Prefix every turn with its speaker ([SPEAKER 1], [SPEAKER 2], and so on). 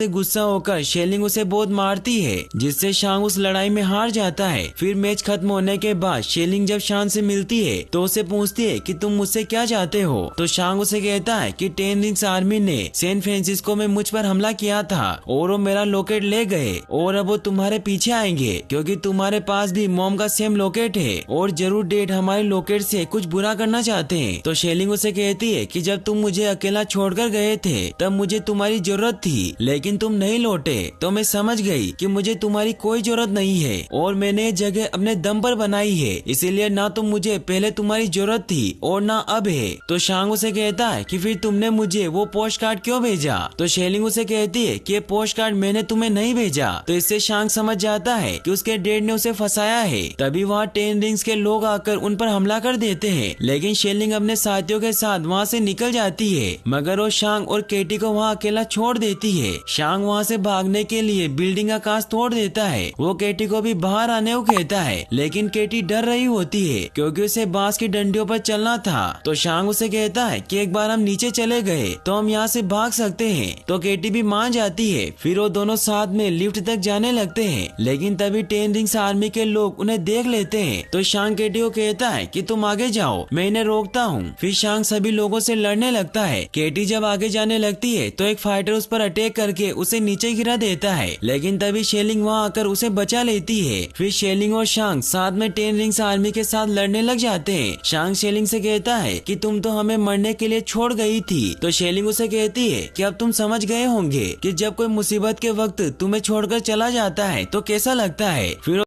[SPEAKER 1] गुस्सा होकर शेलिंग उसे बहुत मारती है, जिससे शांग उस लड़ाई में हार जाता है। फिर मैच खत्म होने के बाद शेलिंग जब शांग से मिलती है तो उसे पूछती है कि तुम मुझसे क्या चाहते हो। तो शांग उसे कहता है कि 10 रिंग्स आर्मी ने सैन फ्रांसिस्को में मुझ पर हमला किया था और वो मेरा लॉकेट ले गए और अब वो तुम्हारे पीछे आएंगे क्योंकि तुम्हारे पास भी मॉम का सेम लॉकेट है और जरूर डेड हमारे लॉकेट से कुछ बुरा करना चाहते हैं। तो शेलिंग उसे कहती है कि जब तुम मुझे अकेला छोड़कर गए थे तब मुझे तुम्हारी जरूरत थी, लेकिन तुम नहीं लौटे तो मैं समझ गई कि मुझे तुम्हारी कोई जरूरत नहीं है और मैंने ये जगह अपने दम पर बनाई है, इसीलिए ना तो मुझे पहले तुम्हारी जरूरत थी और ना अब है। तो शांग उसे कहता है कि फिर तुमने मुझे वो पोस्ट कार्ड क्यों भेजा। तो शेलिंग उसे कहती है कि ये पोस्ट कार्ड मैंने तुम्हें नहीं भेजा। तो इससे शांग समझ जाता है कि उसके डैड ने उसे फंसाया है। तभी वहाँ 10 रिंग्स के लोग आकर उन पर हमला कर देते हैं, लेकिन शेलिंग अपने साथियों के साथ वहाँ से निकल जाती है, मगर वो शांग और केटी को वहाँ अकेला छोड़ देती है। शांग वहाँ से भागने के लिए बिल्डिंग का कांच तोड़ देता है। वो केटी को भी बाहर आने को कहता है, लेकिन केटी डर रही होती है क्योंकि उसे बांस की डंडियों पर चलना था। तो शांग उसे कहता है कि एक बार हम नीचे चले गए तो हम यहाँ से भाग सकते हैं। तो केटी भी मान जाती है। फिर वो दोनों साथ में लिफ्ट तक जाने लगते हैं, लेकिन तभी 10 रिंग्स आर्मी के लोग उन्हें देख लेते हैं। तो शांग केटी को कहता है कि तुम आगे जाओ, मैं इन्हें रोकता हूँ। फिर शांग सभी लोगों से लड़ने लगता है। केटी जब आगे जाने लगती है तो एक फाइटर उस पर अटैक करके उसे नीचे गिरा देता है, लेकिन तभी शेलिंग वहाँ आकर उसे बचा लेती है। फिर शेलिंग और शांग साथ में 10 रिंग्स आर्मी के साथ लड़ने लग जाते हैं। शांग शेलिंग से कहता है कि तुम तो हमें मरने के लिए छोड़ गई थी। तो शेलिंग उसे कहती है कि अब तुम समझ गए होंगे कि जब कोई मुसीबत के वक्त तुम्हें छोड़कर चला जाता है तो कैसा लगता है। फिर